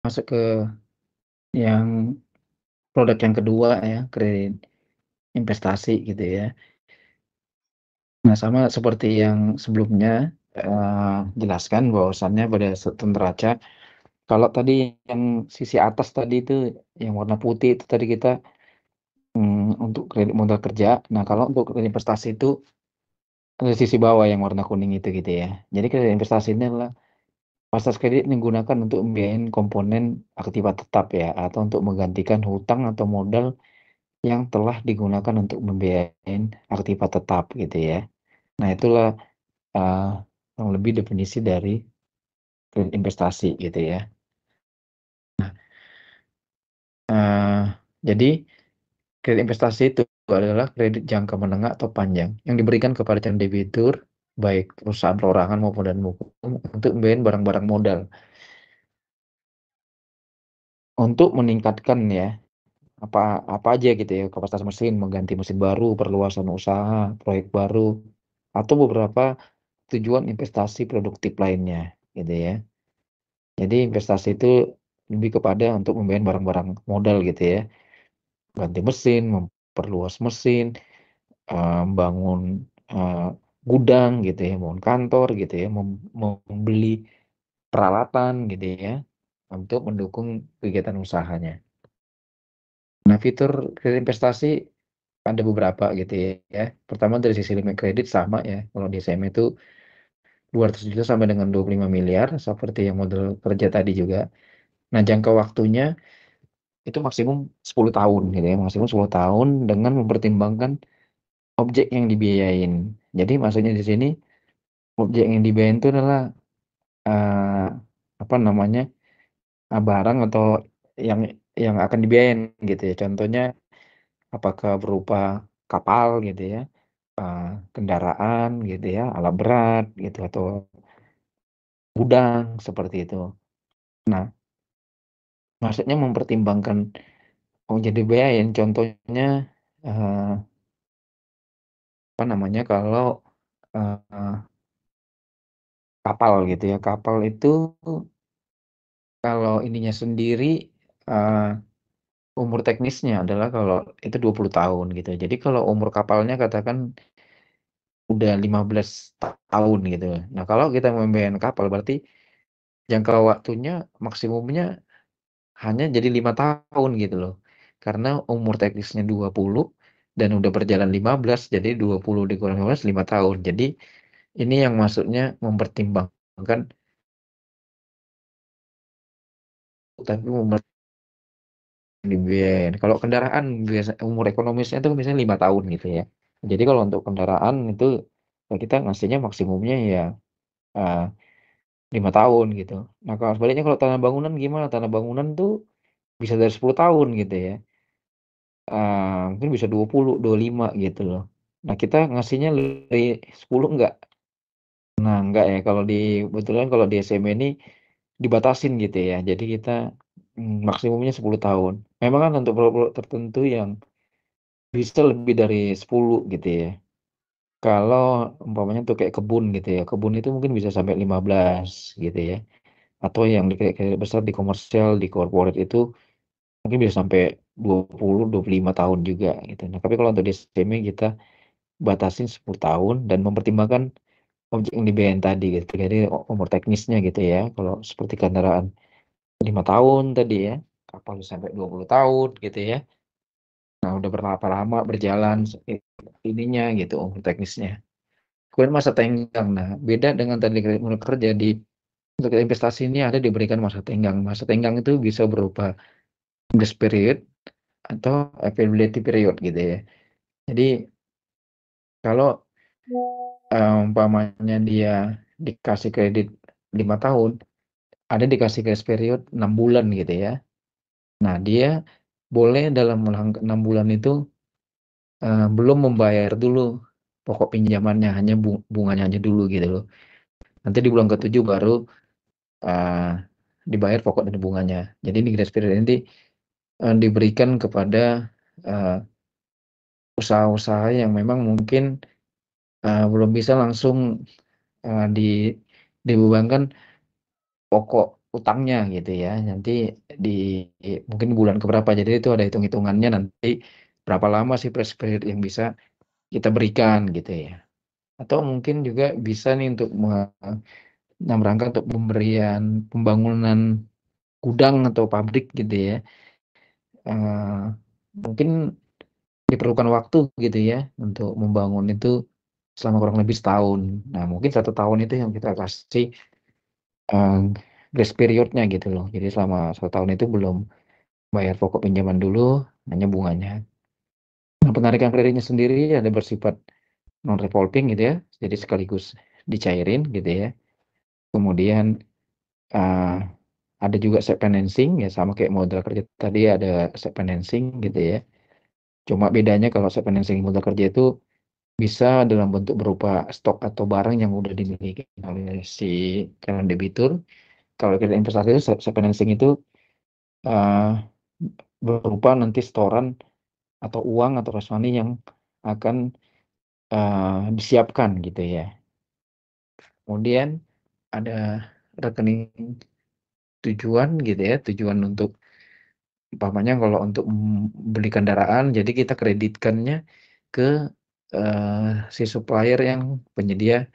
masuk ke yang produk yang kedua ya, kredit investasi gitu ya. Nah, sama seperti yang sebelumnya jelaskan bahwasannya pada suatu neraca, kalau tadi yang sisi atas tadi itu yang warna putih itu tadi kita untuk kredit modal kerja. Nah, kalau untuk kredit investasi itu ada sisi bawah yang warna kuning itu gitu ya. Jadi kredit investasi ini adalah fasilitas kredit digunakan untuk membiayai komponen aktiva tetap ya, atau untuk menggantikan hutang atau modal yang telah digunakan untuk membiayai aktiva tetap gitu ya. Nah, itulah yang lebih definisi dari kredit investasi gitu ya. Nah, jadi kredit investasi itu adalah kredit jangka menengah atau panjang yang diberikan kepada calon debitur, baik perusahaan perorangan maupun dan hukum, untuk membiayai barang-barang modal untuk meningkatkan ya apa apa aja gitu ya, kapasitas mesin, mengganti mesin baru, perluasan usaha, proyek baru, atau beberapa tujuan investasi produktif lainnya gitu ya. Jadi investasi itu lebih kepada untuk membayar barang-barang modal gitu ya, ganti mesin, memperluas mesin, bangun gudang gitu ya, bangun kantor gitu ya, membeli peralatan gitu ya, untuk mendukung kegiatan usahanya. Nah, fitur kredit investasi ada beberapa gitu ya. Pertama dari sisi limit kredit sama ya, kalau di SM itu 200 juta sampai dengan 25 miliar seperti yang model kerja tadi juga. Nah, jangka waktunya itu maksimum 10 tahun gitu ya, maksimum 10 tahun dengan mempertimbangkan objek yang dibiayain. Jadi maksudnya di sini objek yang dibiayain itu adalah eh, apa namanya, barang atau yang akan dibiayain gitu ya. Contohnya apakah berupa kapal gitu ya, kendaraan gitu ya, alat berat gitu, atau gudang seperti itu. Nah, maksudnya mempertimbangkan jadi biayain, contohnya eh, apa namanya, kalau eh, kapal gitu ya, kapal itu kalau ininya sendiri eh, umur teknisnya adalah kalau itu 20 tahun gitu. Jadi kalau umur kapalnya katakan udah 15 tahun gitu. Nah, kalau kita membayar kapal berarti jangka waktunya maksimumnya hanya jadi 5 tahun gitu loh. Karena umur teknisnya 20 dan udah berjalan 15, jadi 20 dikurang 15, 5 tahun. Jadi ini yang maksudnya mempertimbangkan, tapi dibiayain. Kalau kendaraan biasa umur ekonomisnya itu misalnya 5 tahun gitu ya. Jadi kalau untuk kendaraan itu ya kita ngasihnya maksimumnya ya eh, 5 tahun gitu. Nah, kalau sebaliknya kalau tanah bangunan gimana? Tanah bangunan tuh bisa dari 10 tahun gitu ya. Mungkin bisa 20, 25 gitu loh. Nah, kita ngasihnya dari 10 enggak? Nah, enggak ya, kalau di kebetulan kalau di SMA ini dibatasin gitu ya. Jadi kita maksimumnya 10 tahun. Memang kan untuk produk tertentu yang bisa lebih dari 10 gitu ya. Kalau umpamanya tuh kayak kebun gitu ya. Kebun itu mungkin bisa sampai 15 gitu ya. Atau yang kayak besar di komersial, di corporate itu mungkin bisa sampai 20, 25 tahun juga gitu. Nah, tapi kalau untuk di SME kita batasin 10 tahun dan mempertimbangkan objek yang dibiayain tadi gitu. Jadi umur teknisnya gitu ya. Kalau seperti kendaraan 5 tahun tadi ya, kapal bisa sampai 20 tahun gitu ya. Nah, udah berapa lama berjalan ininya gitu umur teknisnya. Kemudian masa tenggang. Nah, beda dengan tadi kredit modal kerja, di untuk investasi ini ada diberikan masa tenggang. Masa tenggang itu bisa berupa grace period atau availability period gitu ya. Jadi kalau umpamanya dia dikasih kredit 5 tahun, ada dikasih grace period 6 bulan gitu ya. Nah, dia boleh dalam 6 bulan itu belum membayar dulu pokok pinjamannya, hanya bunganya aja dulu gitu loh. Nanti di bulan ketujuh baru uh, dibayar pokok dan bunganya. Jadi ini grace period ini diberikan kepada uh, usaha-usaha yang memang mungkin belum bisa langsung uh, di dibebankan pokok utangnya gitu ya. Nanti di mungkin bulan keberapa. Jadi itu ada hitung-hitungannya nanti berapa lama sih grace period yang bisa kita berikan gitu ya. Atau mungkin juga bisa nih untuk dalam rangka untuk pemberian pembangunan gudang atau pabrik gitu ya. Eh, mungkin diperlukan waktu gitu ya untuk membangun itu selama kurang lebih setahun. Nah, mungkin 1 tahun itu yang kita kasih eh, grace periodnya gitu loh. Jadi selama 1 tahun itu belum bayar pokok pinjaman dulu, hanya bunganya. Nah, penarikan kreditnya sendiri ada bersifat non revolving gitu ya, jadi sekaligus dicairin gitu ya. Kemudian eh, ada juga set financing ya, sama kayak modal kerja tadi ada set financing gitu ya. Cuma bedanya kalau set financing modal kerja itu bisa dalam bentuk berupa stok atau barang yang udah dimiliki oleh si calon debitur. Kalau kita investasi itu set financing itu eh, berupa nanti setoran atau uang atau cash money yang akan disiapkan gitu ya. Kemudian ada rekening tujuan gitu ya, tujuan untuk umpamanya kalau untuk beli kendaraan, jadi kita kreditkannya ke eh, si supplier yang penyedia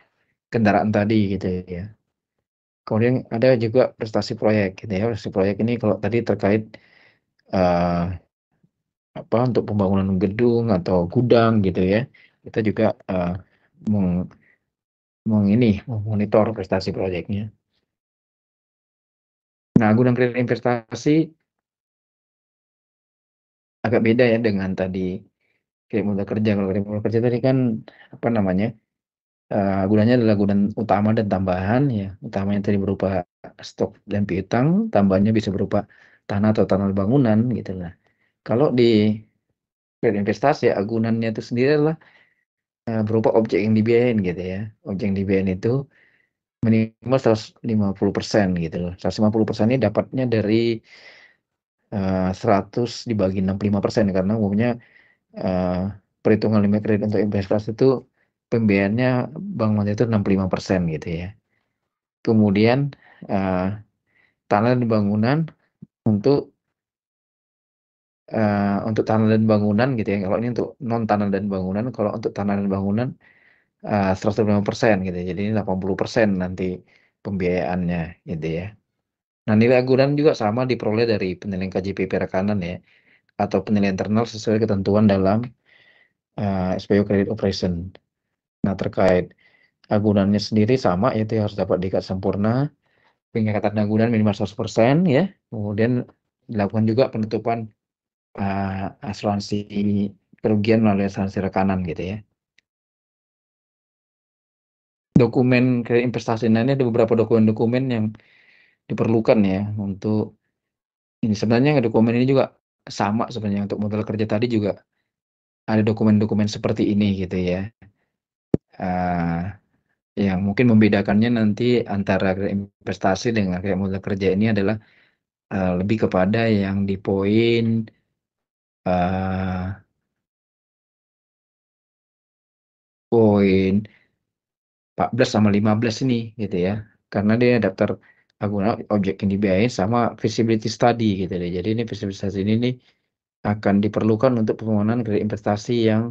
kendaraan tadi gitu ya. Kemudian ada juga prestasi proyek gitu ya. Prestasi proyek ini kalau tadi terkait eh, apa untuk pembangunan gedung atau gudang gitu ya. Kita juga meng, memonitor prestasi proyeknya. Nah, gudang kredit investasi agak beda ya dengan tadi kredit modal kerja. Kalau kredit modal kerja tadi kan apa namanya? Gunanya adalah gudang utama dan tambahan ya. Utamanya tadi berupa stok dan piutang, tambahnya bisa berupa tanah atau tanah bangunan gitu lah. Kalau di kredit investasi ya, agunannya itu sendiri adalah berupa objek yang dibiayain gitu ya. Objek yang dibiayain itu minimal 150% gitu loh. 150% ini dapatnya dari 100 dibagi 65% karena umumnya eh, perhitungan limit kredit untuk investasi itu pembiayaannya Bank Mandiri itu 65% gitu ya. Kemudian eh, tanah dan bangunan untuk untuk tanah dan bangunan gitu ya. Kalau ini untuk non tanah dan bangunan, kalau untuk tanah dan bangunan 105% gitu ya. Jadi ini 80% nanti pembiayaannya gitu ya. Nah, nilai agunan juga sama diperoleh dari penilaian KJP rekanan ya, atau penilaian internal sesuai ketentuan dalam SPO Credit Operation. Nah, terkait agunannya sendiri sama, yaitu harus dapat diikat sempurna, pengikatan agunan minimal 100% ya. Kemudian dilakukan juga penutupan asuransi kerugian melalui asuransi rekanan gitu ya. Dokumen kredit investasi, nah ini ada beberapa dokumen-dokumen yang diperlukan ya untuk ini. Sebenarnya dokumen ini juga sama sebenarnya untuk modal kerja tadi juga ada dokumen-dokumen seperti ini gitu ya. Eh, yang mungkin membedakannya nanti antara investasi dengan kayak modal kerja ini adalah lebih kepada yang di eh, poin 14 sama 15 ini gitu ya. Karena dia daftar guna objek yang dibiayai sama feasibility study gitu deh. Jadi ini feasibility study ini nih akan diperlukan untuk pembangunan kredit investasi yang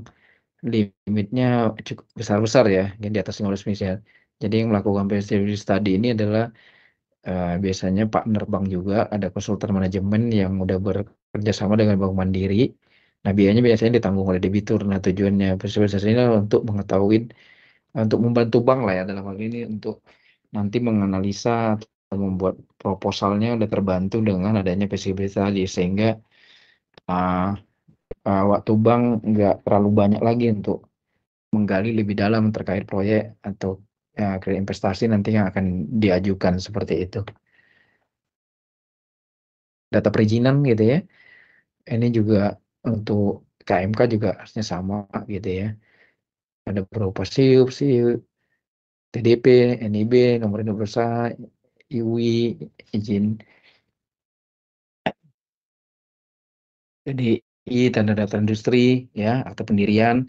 limitnya cukup besar-besar ya, yang di atas 15 miliar. Jadi yang melakukan feasibility study ini adalah biasanya partner bank juga, ada konsultan manajemen yang udah bekerja sama dengan Bank Mandiri. Nah, biayanya biasanya ditanggung oleh debitur. Nah, tujuannya feasibility study ini adalah untuk mengetahui, untuk membantu bank lah ya dalam hal ini untuk nanti menganalisa atau membuat proposalnya udah terbantu dengan adanya feasibility study sehingga uh, waktu bank nggak terlalu banyak lagi untuk menggali lebih dalam terkait proyek atau kredit investasi nanti yang akan diajukan seperti itu. Data perizinan gitu ya. Ini juga untuk KMK juga harusnya sama gitu ya. Ada berupa SIUP, TDP, NIB, nomor induk berusaha, IWI, izin jadi tanda daftar industri ya atau pendirian,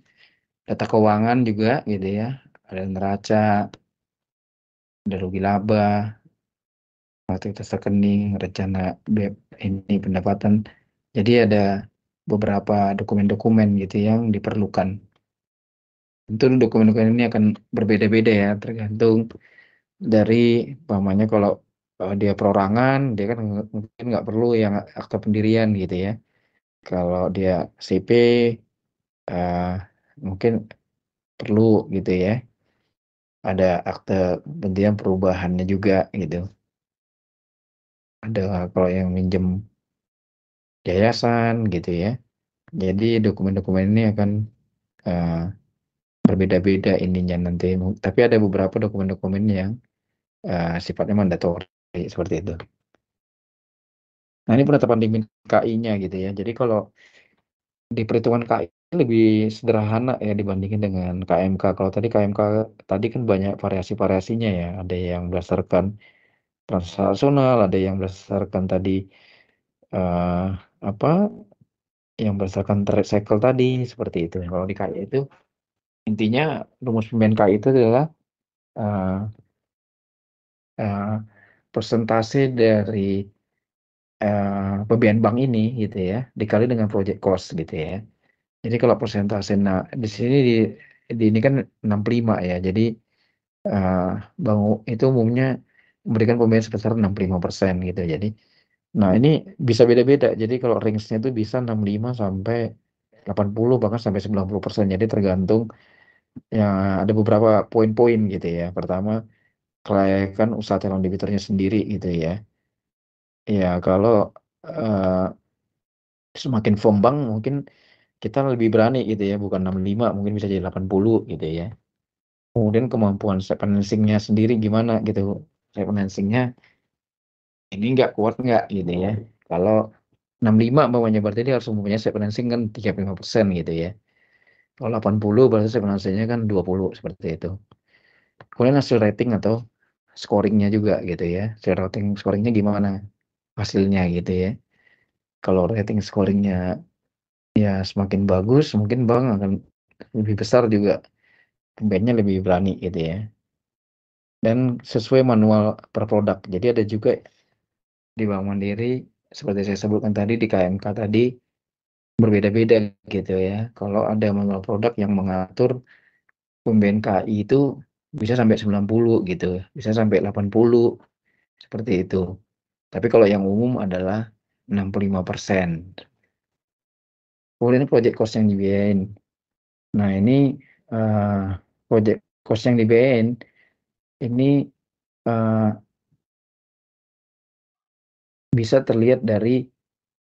data keuangan juga gitu ya. Ada neraca, ada rugi laba, aktivitas rekening, rencana ini pendapatan. Jadi ada beberapa dokumen-dokumen gitu yang diperlukan. Tentu dokumen-dokumen ini akan berbeda-beda ya, tergantung dari umpamanya kalau dia perorangan, dia kan mungkin nggak perlu yang akta pendirian gitu ya. Kalau dia CP, eh, mungkin perlu gitu ya. Ada akte pendidikan perubahannya juga gitu. Ada kalau yang minjem yayasan gitu ya. Jadi dokumen-dokumen ini akan eh, berbeda-beda ininya nanti. Tapi ada beberapa dokumen-dokumen yang sifatnya mandatori seperti itu. Nah, ini penetapan limit KI-nya gitu ya. Jadi kalau di perhitungan KI lebih sederhana ya dibandingin dengan KMK. Kalau tadi KMK tadi kan banyak variasi-variasinya ya. Ada yang berdasarkan transaksional, ada yang berdasarkan tadi eh, apa yang berdasarkan recycle tadi seperti itu. Kalau di KI itu intinya rumus pembayaran KI itu adalah eh, eh, persentase dari pembiayaan bank ini gitu ya dikali dengan project cost gitu ya. Jadi kalau persentase di sini di ini kan 65 ya. Jadi eh, bank itu umumnya memberikan pembiayaan sebesar 65% gitu. Jadi nah ini bisa beda-beda. Jadi kalau range-nya itu bisa 65 sampai 80 bahkan sampai 90%. Jadi tergantung ya ada beberapa poin-poin gitu ya. Pertama, kelayakan usaha calon debiturnya sendiri gitu ya. Ya kalau eh, semakin firm bank mungkin kita lebih berani gitu ya, bukan 65 mungkin bisa jadi 80 gitu ya. Kemudian kemampuan saya financingnya sendiri gimana gitu. Saya financingnya ini nggak kuat nggak gitu ya. Kalau 65 umpamanya berarti dia harus mempunyai saya financing kan 35% gitu ya. Kalau 80 berarti saya financingnya kan 20 seperti itu. Kemudian hasil rating atau scoringnya juga gitu ya. Hasil rating scoringnya gimana hasilnya gitu ya. Kalau rating scoringnya ya semakin bagus, mungkin bank akan lebih besar juga, pembeliannya lebih berani gitu ya. Dan sesuai manual per produk. Jadi ada juga di Bank Mandiri, seperti saya sebutkan tadi di KMK tadi, berbeda-beda gitu ya. Kalau ada manual produk yang mengatur pembiayaan KI itu bisa sampai 90 gitu, bisa sampai 80 seperti itu. Tapi kalau yang umum adalah 65%. Kemudian project cost yang dibiayain. Nah, ini eh, project cost yang dibiayain ini eh, bisa terlihat dari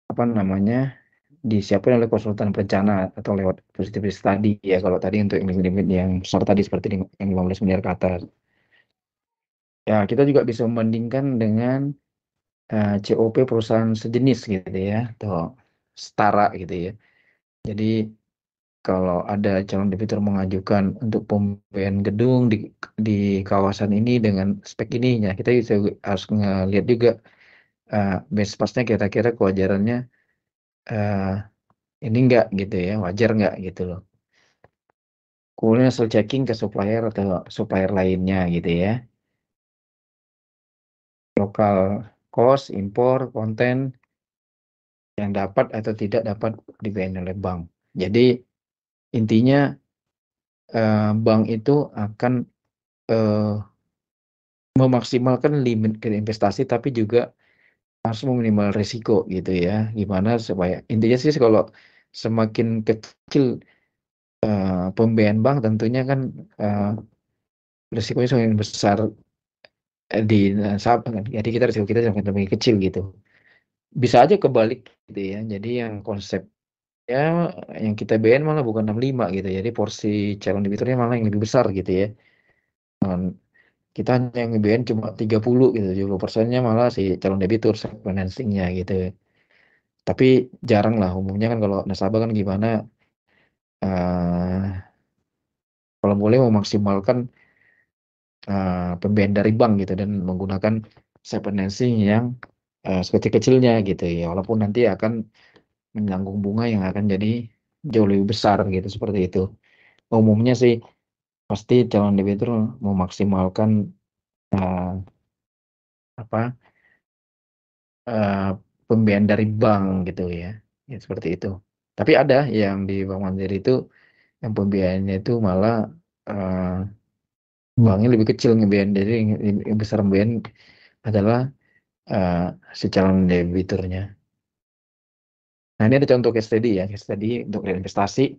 apa namanya disiapkan oleh konsultan perencana atau lewat feasibility study ya kalau tadi untuk limit-limit yang besar tadi seperti yang 15 miliar ke atas. Ya, kita juga bisa membandingkan dengan COP perusahaan sejenis gitu ya, atau setara gitu ya. Jadi kalau ada calon debitur mengajukan untuk pembiayaan gedung di kawasan ini dengan spek ini, ya kita bisa harus ngelihat juga benchmarknya kira-kira kewajarannya eh, ini enggak gitu ya, wajar enggak gitu loh. Kemudian hasil checking ke supplier atau supplier lainnya gitu ya. Lokal cost, impor, konten yang dapat atau tidak dapat dibayar oleh bank. Jadi intinya bank itu akan eh, memaksimalkan limit ke investasi tapi juga harus meminimal risiko gitu ya. Gimana supaya intinya sih kalau semakin kecil pembiayaan bank tentunya kan eh, risikonya semakin besar di nasabah kan. Jadi kita risiko kita semakin lebih kecil gitu. Bisa aja kebalik gitu ya. Jadi yang konsepnya yang kita biayain malah bukan 65 gitu. Jadi porsi calon debiturnya malah yang lebih besar gitu ya. Dan kita hanya yang ngebiayain cuma 30 gitu. 70%-nya malah si calon debitur financingnya gitu. Tapi jarang lah umumnya kan kalau nasabah kan gimana eh kalau boleh memaksimalkan pembiayaan dari bank gitu dan menggunakan financing yang sekecil-kecilnya gitu ya. Walaupun nanti akan menanggung bunga yang akan jadi jauh lebih besar gitu seperti itu. Umumnya sih pasti calon debitur memaksimalkan eh, apa eh, pembiayaan dari bank gitu ya. Ya seperti itu. Tapi ada yang di Bank Mandiri itu yang pembiayaannya itu malah eh, banknya lebih kecil ngebiayain, jadi yang besar ngebiayain adalah eh, si calon debiturnya. Nah ini ada contoh case study ya, case study untuk investasi.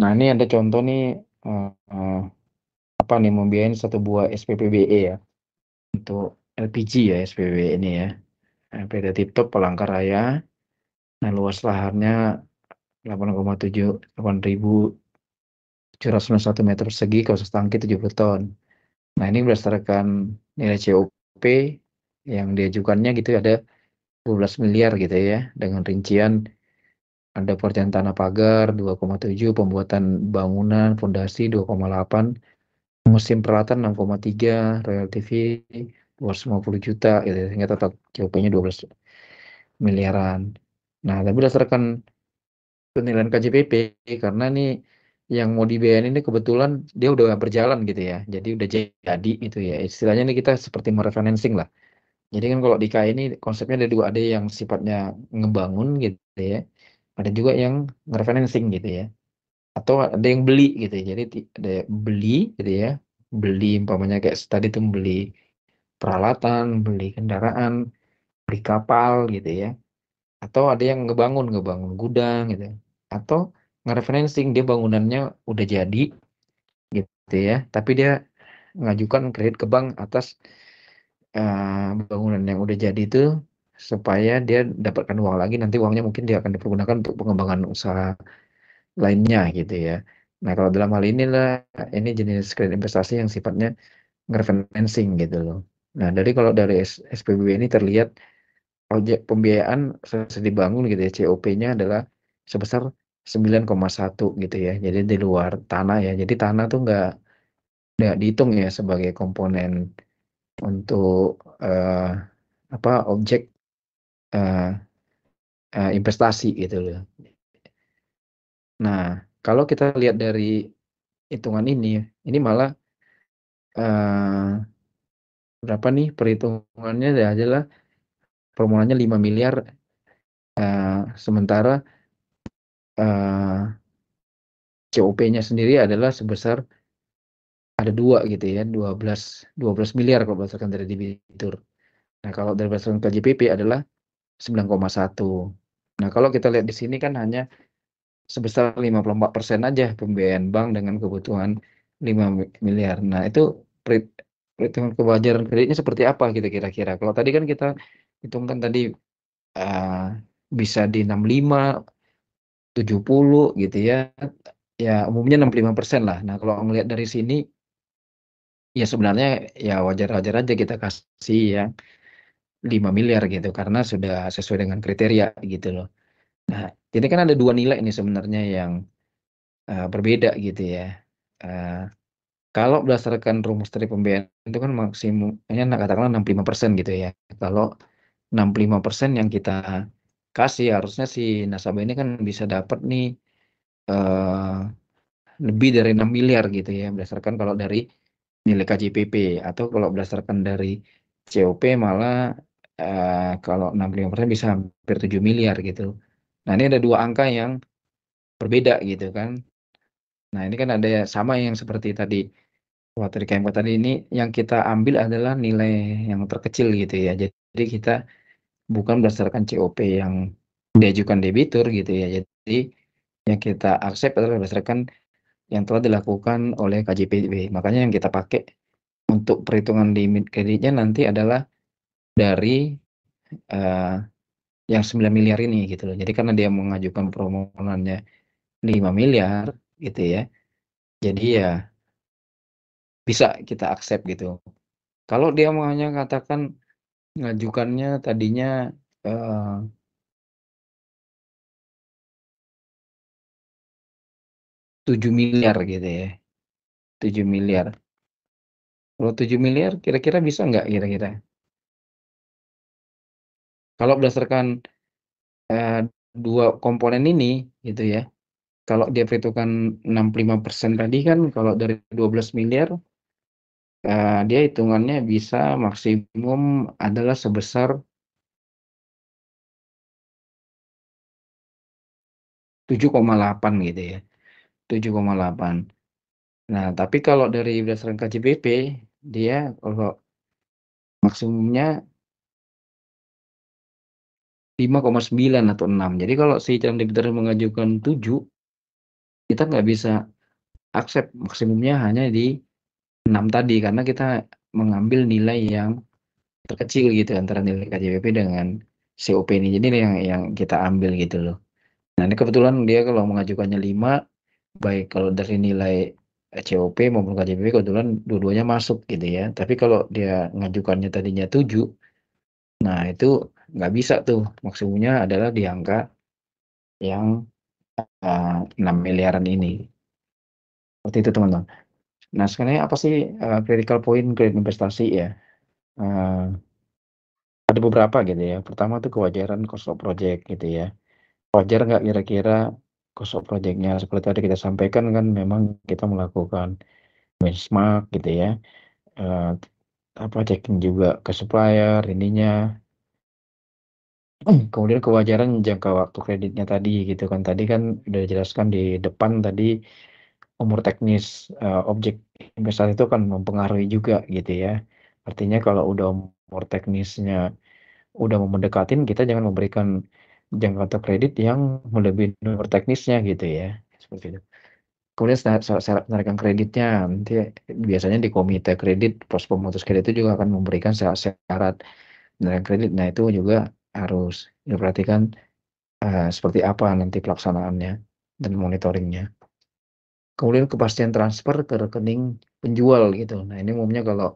Nah ini ada contoh nih eh, eh, apa nih membiayai satu buah SPPBE ya untuk LPG ya SPPBE ini ya. PT Tiptop Palangkaraya. Nah luas lahannya 8,7 meter persegi, kapasitas tangki 70 ton. Nah ini berdasarkan nilai COP yang diajukannya gitu ada 12 miliar gitu ya, dengan rincian ada pekerjaan tanah pagar 2,7, pembuatan bangunan fondasi 2,8, musim peralatan 6,3, royalti fee 250 juta gitu ya, sehingga total COP-nya 12 miliaran. Nah, tapi berdasarkan penilaian KJPP, karena nih yang mau dibiayain ini kebetulan dia udah berjalan gitu ya, jadi udah jadi gitu ya. Istilahnya ini kita seperti mereferencing lah. Jadi kan kalau di KAI ini konsepnya ada dua, ada yang sifatnya ngebangun gitu ya, ada juga yang ngereferencing gitu ya, atau ada yang beli gitu ya. Jadi ada yang beli gitu ya, beli umpamanya kayak tadi tuh beli peralatan, beli kendaraan, beli kapal gitu ya, atau ada yang ngebangun ngebangun gudang gitu ya. Atau ngereferencing dia bangunannya udah jadi gitu ya, tapi dia mengajukan kredit ke bank atas bangunan yang udah jadi itu supaya dia dapatkan uang lagi, nanti uangnya mungkin dia akan dipergunakan untuk pengembangan usaha lainnya gitu ya. Nah kalau dalam hal inilah ini jenis kredit investasi yang sifatnya nge-refinancing gitu loh. Nah dari kalau dari SPBB ini terlihat objek pembiayaan selesai dibangun gitu ya, COP-nya adalah sebesar 9,1 gitu ya. Jadi di luar tanah ya. Jadi tanah tuh nggak dihitung ya sebagai komponen untuk eh, apa objek eh, investasi gitu loh. Nah, kalau kita lihat dari hitungan ini malah eh, berapa nih perhitungannya adalah permulannya 5 miliar, sementara COP-nya sendiri adalah sebesar ada dua gitu ya, 12 miliar kalau berdasarkan dari debitur. Nah, kalau dari berdasarkan KJPP adalah 9,1. Nah, kalau kita lihat di sini kan hanya sebesar 54% aja pembiayaan bank dengan kebutuhan 5 miliar. Nah, itu perhitungan kewajaran kreditnya seperti apa gitu kira-kira. Kalau tadi kan kita hitungkan tadi eh, bisa di 65, 70 gitu ya. Ya, umumnya 65% lah. Nah, kalau ngelihat dari sini ya sebenarnya ya wajar-wajar aja kita kasih ya 5 miliar gitu karena sudah sesuai dengan kriteria gitu loh. Nah, jadi kan ada dua nilai ini sebenarnya yang berbeda gitu ya. Eh, Kalau berdasarkan rumus dari pembiayaan itu kan maksimumnya katakanlah 65% gitu ya. Kalau 65% yang kita kasih harusnya si nasabah ini kan bisa dapat nih eh, lebih dari 6 miliar gitu ya berdasarkan kalau dari nilai KJPP, atau kalau berdasarkan dari COP malah kalau 65% bisa hampir 7 miliar gitu. Nah, ini ada dua angka yang berbeda gitu kan. Nah, ini kan ada sama yang seperti tadi waktu di KMK tadi, ini yang kita ambil adalah nilai yang terkecil gitu ya. Jadi kita bukan berdasarkan COP yang diajukan debitur gitu ya. Jadi yang kita accept adalah berdasarkan yang telah dilakukan oleh KJPB. Makanya yang kita pakai untuk perhitungan limit kreditnya nanti adalah dari eh, yang 9 miliar ini gitu loh. Jadi karena dia mengajukan permohonannya 5 miliar gitu ya. Jadi ya bisa kita accept gitu. Kalau dia mau hanya katakan ngajukannya tadinya eh, 7 miliar gitu ya. 7 miliar. Kalau 7 miliar kira-kira bisa nggak kira-kira? Kalau berdasarkan eh, dua komponen ini gitu ya. Kalau dia perhitungan 65% tadi kan kalau dari 12 miliar Dia hitungannya bisa maksimum adalah sebesar 7,8 gitu ya, 7,8. Nah, tapi kalau dari berdasarkan KJPP, dia kalau maksimumnya 5,9 atau 6. Jadi kalau si calon debitur mengajukan 7, kita nggak bisa accept, maksimumnya hanya di 6 tadi, karena kita mengambil nilai yang terkecil gitu antara nilai KJPP dengan COP ini. Jadi ini yang kita ambil gitu loh. Nah, ini kebetulan dia kalau mengajukannya 5, baik kalau dari nilai COP maupun KJPP kebetulan dua-duanya masuk gitu ya. Tapi kalau dia ngajukannya tadinya 7, nah itu nggak bisa tuh. Maksimumnya adalah di angka yang 6 miliaran ini. Seperti itu teman-teman. Nah, sebenarnya apa sih critical point kredit investasi ya? Eh, ada beberapa gitu ya. Pertama tuh kewajaran cost of project gitu ya. Wajar nggak kira-kira cost of project-nya seperti tadi kita sampaikan kan memang kita melakukan benchmark gitu ya. Eh, apa checking juga ke supplier ininya. Kemudian kewajaran jangka waktu kreditnya tadi gitu kan. Tadi kan udah dijelaskan di depan tadi umur teknis objek investasi itu kan mempengaruhi juga gitu ya. Artinya kalau udah umur teknisnya udah mau mendekatin, kita jangan memberikan jangka waktu kredit yang melebihi umur teknisnya gitu ya. Seperti itu. Kemudian syarat penarikan kreditnya nanti biasanya di komite kredit, pos pemutus kredit itu juga akan memberikan syarat penarikan kredit. Nah, itu juga harus diperhatikan seperti apa nanti pelaksanaannya dan monitoringnya. Kemudian kepastian transfer ke rekening penjual gitu. Nah, ini umumnya kalau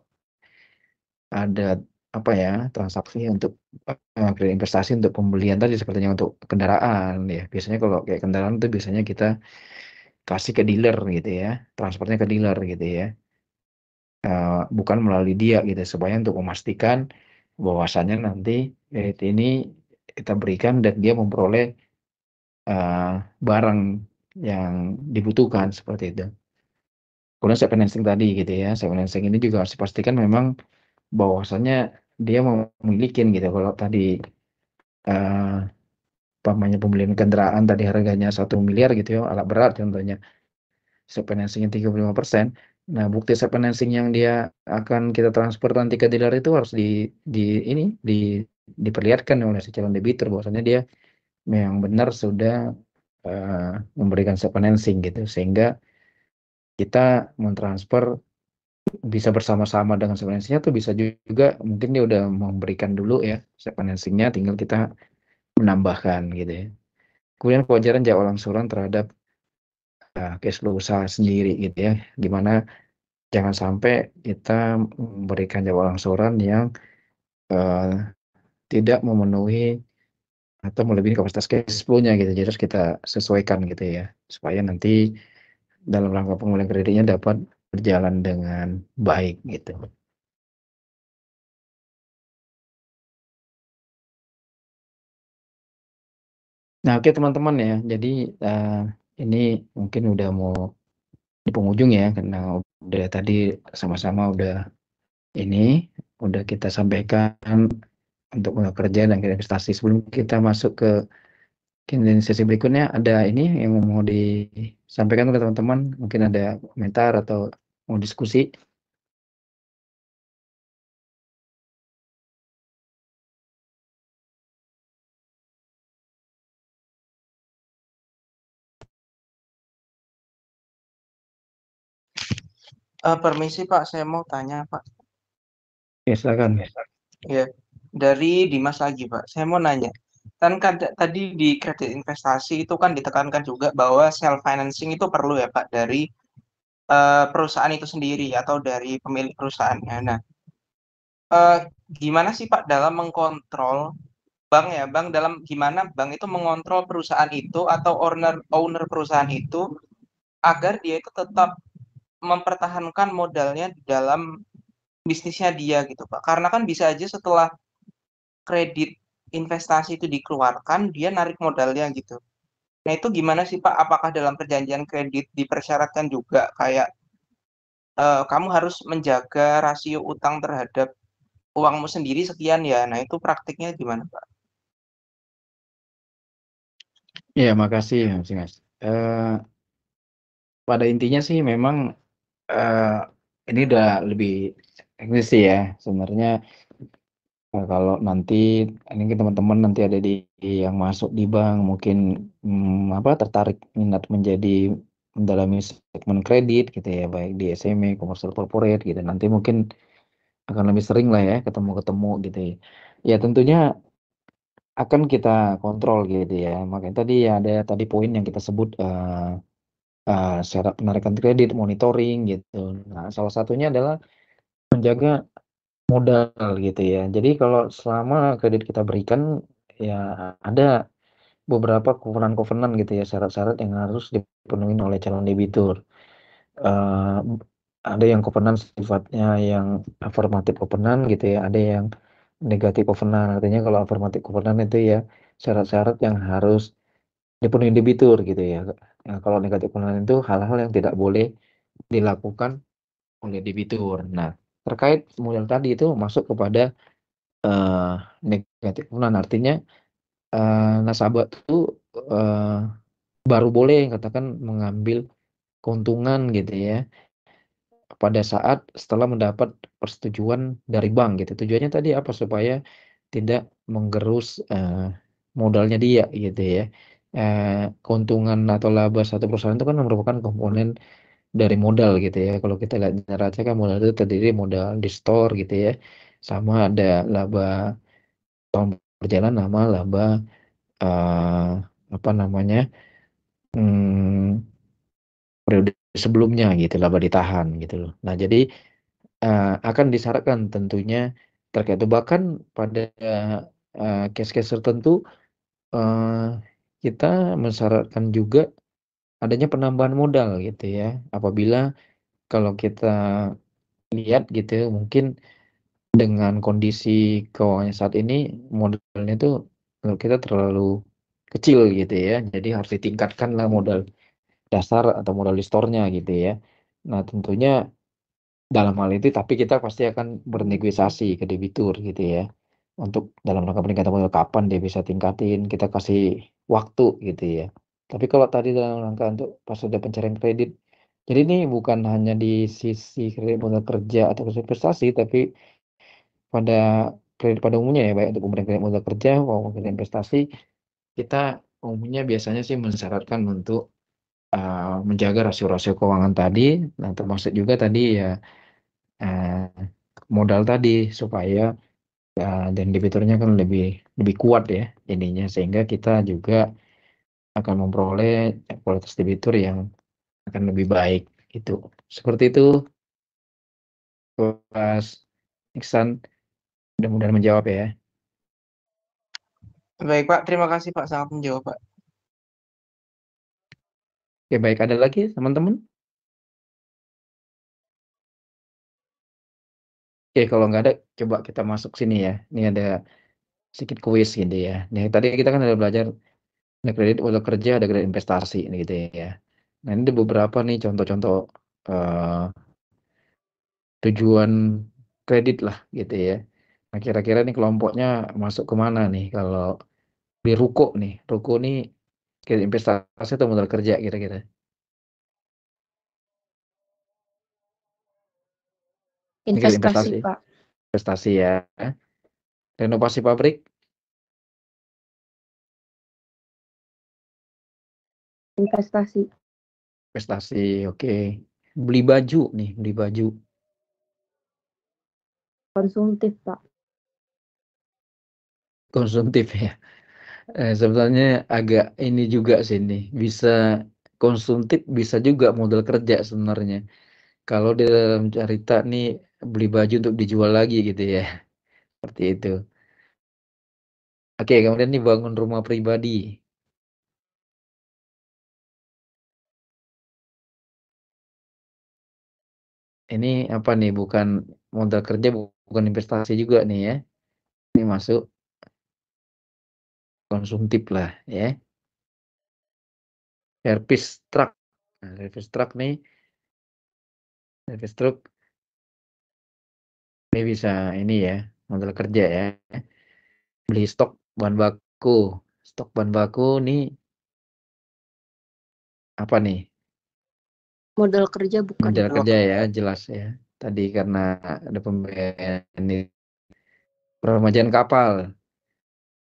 ada apa ya transaksi untuk kredit investasi untuk pembelian tadi sepertinya untuk kendaraan ya. Biasanya kalau kayak kendaraan itu biasanya kita kasih ke dealer gitu ya, transfernya ke dealer gitu ya. Bukan melalui dia gitu supaya untuk memastikan bahwasannya nanti kredit ini kita berikan dan dia memperoleh eh, barang yang dibutuhkan seperti itu. Kemudian saya financing tadi gitu ya, saya financing ini juga harus dipastikan memang bahwasannya dia memiliki gitu. Kalau tadi eh, umpamanya pembelian kendaraan tadi harganya 1 miliar gitu ya, alat berat contohnya, saya financingnya 35%. Nah, bukti saya financing yang dia akan kita transfer nanti ke dealer itu harus di ini diperlihatkan oleh si calon debitur bahwasanya dia memang benar sudah eh, memberikan set financing gitu, sehingga kita mentransfer bisa bersama-sama dengan set financingnya tuh bisa juga mungkin dia udah memberikan dulu ya set financingnya, tinggal kita menambahkan gitu ya. Kemudian kewajaran jadwal angsuran terhadap cash flow usaha sendiri gitu ya, gimana jangan sampai kita memberikan jadwal angsuran yang eh, tidak memenuhi atau melebihi kapasitas cash flow-nya gitu. Jadi harus kita sesuaikan gitu ya, supaya nanti dalam rangka pemulihan kreditnya dapat berjalan dengan baik gitu. Nah, oke teman-teman ya. Jadi eh, ini mungkin udah mau di penghujung ya, karena udah tadi sama-sama udah ini udah kita sampaikan untuk kerja dan investasi. Sebelum kita masuk ke sesi berikutnya, ada ini yang mau disampaikan ke teman-teman, mungkin ada komentar atau mau diskusi. Permisi Pak, saya mau tanya Pak. Ya, silakan. Ya, dari Dimas lagi Pak. Saya mau nanya, kan tadi di kredit investasi itu kan ditekankan juga bahwa self financing itu perlu ya Pak dari perusahaan itu sendiri atau dari pemilik perusahaannya. Nah, eh, gimana sih Pak dalam mengkontrol bank ya, bank dalam gimana bank itu mengontrol perusahaan itu atau owner owner perusahaan itu agar dia itu tetap mempertahankan modalnya di dalam bisnisnya dia gitu Pak. Karena kan bisa aja setelah kredit investasi itu dikeluarkan, dia narik modalnya gitu. Nah, itu gimana sih Pak? Apakah dalam perjanjian kredit dipersyaratkan juga kayak kamu harus menjaga rasio utang terhadap uangmu sendiri sekian ya. Nah, itu praktiknya gimana, Pak? Iya, makasih Mas. Pada intinya sih memang ini udah lebih teknis sih ya. Sebenarnya kalau nanti ini teman-teman nanti ada di yang masuk di bank mungkin apa tertarik minat menjadi mendalami segmen kredit gitu ya, baik di SME, commercial corporate gitu. Nanti mungkin akan lebih sering lah ya ketemu-ketemu gitu ya. Ya tentunya akan kita kontrol gitu ya. Makanya tadi ya ada tadi poin yang kita sebut syarat penarikan kredit, monitoring gitu. Nah, salah satunya adalah menjaga modal gitu ya. Jadi kalau selama kredit kita berikan ya ada beberapa kovenan-kovenan gitu ya, syarat-syarat yang harus dipenuhi oleh calon debitur. Eh, ada yang kovenan sifatnya yang afirmatif kovenan gitu ya, ada yang negatif kovenan. Artinya kalau afirmatif kovenan itu ya syarat-syarat yang harus dipenuhi debitur gitu ya. Nah, kalau negatif kovenan itu hal-hal yang tidak boleh dilakukan oleh debitur. Nah, terkait modal tadi itu masuk kepada eh, negatif kovenan. Artinya nasabah itu eh, baru boleh katakan mengambil keuntungan gitu ya pada saat setelah mendapat persetujuan dari bank gitu. Tujuannya tadi apa? Supaya tidak menggerus modalnya dia gitu ya. Keuntungan atau laba satu perusahaan itu kan merupakan komponen dari modal gitu ya. Kalau kita lihat neraca kan modal itu terdiri modal di store gitu ya. Sama ada laba tahun berjalan sama laba eh, apa namanya? hmm, periode sebelumnya gitu laba ditahan gitu loh. Nah, jadi akan disyaratkan tentunya terkait itu bahkan pada case-case tertentu eh, kita mensyaratkan juga adanya penambahan modal gitu ya. Apabila kalau kita lihat gitu mungkin dengan kondisi keuangan saat ini modalnya itu menurut kita terlalu kecil gitu ya. Jadi harus ditingkatkan lah modal dasar atau modal di store-nya gitu ya. Nah, tentunya dalam hal itu tapi kita pasti akan bernegosiasi ke debitur gitu ya untuk dalam rangka peningkatan modal kapan dia bisa tingkatin kita kasih waktu gitu ya. Tapi kalau tadi dalam rangka untuk pas ada pencarian kredit, jadi ini bukan hanya di sisi kredit modal kerja atau kredit investasi tapi pada kredit pada umumnya ya, baik untuk pemberian kredit modal kerja maupun kredit investasi, kita umumnya biasanya sih mensyaratkan untuk menjaga rasio-rasio keuangan tadi. Nah, termasuk juga tadi ya eh, modal tadi supaya dan debiturnya kan lebih lebih kuat ya ininya sehingga kita juga akan memperoleh kualitas debitur yang akan lebih baik itu. Seperti itu, Mas Iksan, mudah-mudahan menjawab ya. Baik, Pak. Terima kasih, Pak. Sangat menjawab, Pak. Oke, baik, ada lagi teman-teman? Oke, kalau nggak ada, coba kita masuk sini ya. Ini ada sedikit kuis gitu ya. Nih, tadi kita kan udah belajar ada kredit untuk kerja, ada kredit investasi gitu ya. Nah, ini ada beberapa nih contoh-contoh eh, tujuan kredit lah gitu ya. Nah, kira-kira nih kelompoknya masuk ke mana nih kalau di ruko nih. Ruko nih kredit investasi atau modal kerja kira-kira. Ini kredit Investasi, investasi, Pak. investasi ya. Renovasi pabrik, Investasi. investasi, oke. Beli baju nih, beli baju, Konsumtif, Pak. konsumtif ya. Sebenarnya agak ini juga sih nih, bisa konsumtif, bisa juga modal kerja sebenarnya. Kalau di dalam cerita nih beli baju untuk dijual lagi gitu ya, seperti itu. Oke, kemudian nih bangun rumah pribadi. Ini apa nih? Bukan modal kerja, bukan investasi juga nih ya. Ini masuk konsumtif lah ya. Servis truk. Nah, servis truk nih Devistruk ini bisa ini ya, modal kerja ya. Beli stok bahan baku. Stok bahan baku nih apa nih? Modal kerja bukan. Modal Modal kerja ya, kerja. jelas ya. Tadi karena ada pembiayaan ini peremajaan kapal.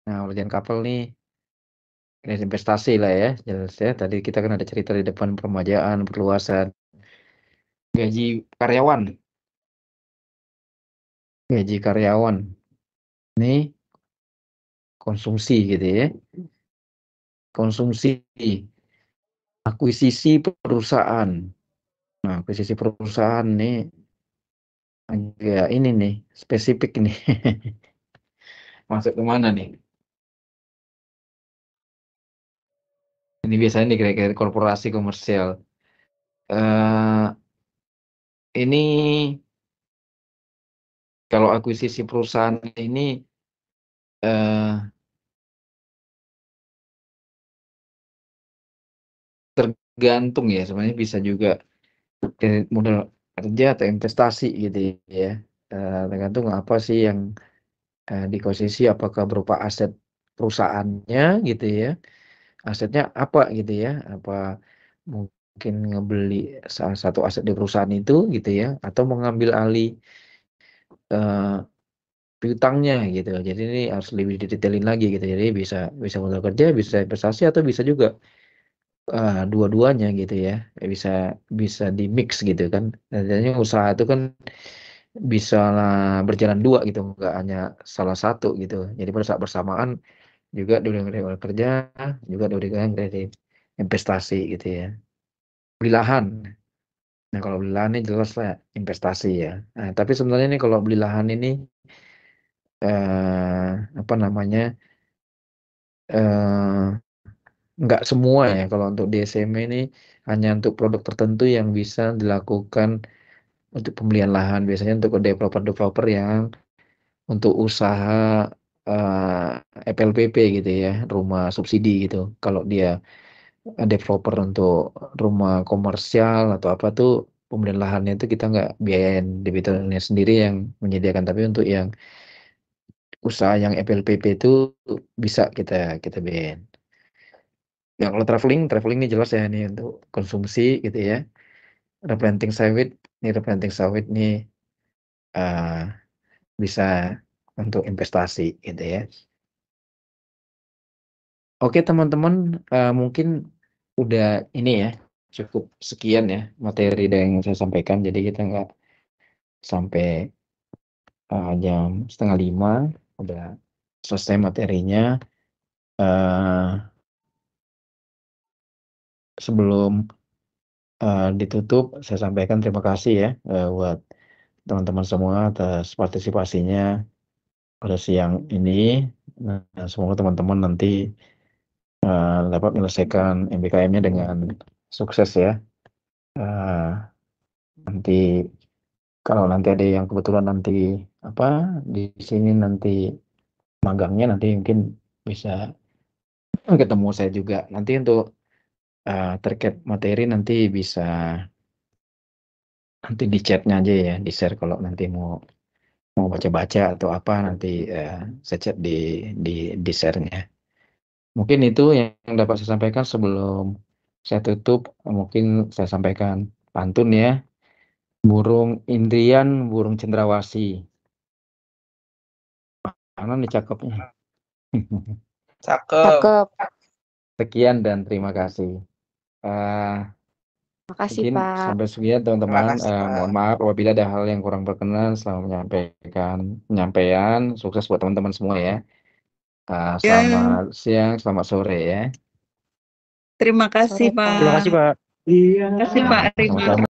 Nah, peremajaan kapal nih kredit investasi lah ya, jelas ya. Tadi kita kan ada cerita di depan peremajaan, perluasan gaji karyawan. Gaji karyawan. Ini konsumsi gitu ya. Konsumsi, akuisisi perusahaan. Nah, akuisisi perusahaan nih agak ini nih, spesifik nih. Masuk ke mana nih? Ini biasanya nih kira-kira korporasi komersial. Eh ini kalau akuisisi perusahaan ini eh tergantung ya, sebenarnya bisa juga dari modal kerja atau investasi gitu ya. Tergantung apa sih yang dikuasisi, apakah berupa aset perusahaannya gitu ya, asetnya apa gitu ya, apa mungkin ngebeli salah satu aset di perusahaan itu gitu ya, atau mengambil alih piutangnya gitu. Jadi ini harus lebih didetailin lagi gitu. Jadi bisa bisa modal kerja, bisa investasi, atau bisa juga dua-duanya gitu ya. Bisa bisa di mix gitu kan. Nantinya usaha itu kan bisa lah berjalan dua gitu, nggak hanya salah satu gitu. Jadi pada saat bersamaan juga diberikan kerja, juga diberikan kredit investasi gitu ya. Beli lahan. Nah, kalau beli lahan ini jelas lah investasi ya. Nah, tapi sebenarnya ini kalau beli lahan ini apa namanya, eh nggak semua ya. Kalau untuk DSM ini hanya untuk produk tertentu yang bisa dilakukan untuk pembelian lahan. Biasanya untuk developer-developer yang untuk usaha FLPP gitu ya, rumah subsidi gitu. Kalau dia developer untuk rumah komersial atau apa tuh, pembelian lahannya itu kita nggak biayain, debiturnya sendiri yang menyediakan. Tapi untuk yang usaha yang FLPP itu bisa kita kita biayain. Ya kalau traveling ini jelas ya, ini untuk konsumsi gitu ya. Replanting sawit, ini replanting sawit nih uh, bisa untuk investasi gitu ya. Oke teman-teman, mungkin udah ini ya, cukup sekian ya materi yang saya sampaikan. Jadi kita nggak sampai jam 4:30 udah selesai materinya. Uh, Sebelum ditutup, saya sampaikan terima kasih ya buat teman-teman semua atas partisipasinya pada siang ini. Nah, semoga teman-teman nanti dapat menyelesaikan MBKM-nya dengan sukses ya. Nanti kalau nanti ada yang kebetulan nanti apa di sini nanti magangnya, nanti mungkin bisa ketemu saya juga. Nanti untuk terkait materi nanti bisa nanti di chatnya aja ya, di share kalau nanti mau baca-baca atau apa, nanti saya chat di di share-nya. Mungkin itu yang dapat saya sampaikan sebelum saya tutup. Mungkin saya sampaikan pantun ya. Burung Indrian, burung cendrawasih. Mana nih cakepnya? Cakep. Cakep. Sekian dan terima kasih. Makasih, Mungkin Pak. sampai sekian Terima teman-teman. kasih, Pak. Mohon maaf apabila ada hal yang kurang berkenan selama penyampaian. Sukses buat teman-teman semua ya. Ya, Selamat siang, selamat sore ya. terima kasih, Sore, Pak. Pak. Terima kasih Pak. Terima kasih, Pak Rima. Sama-sama.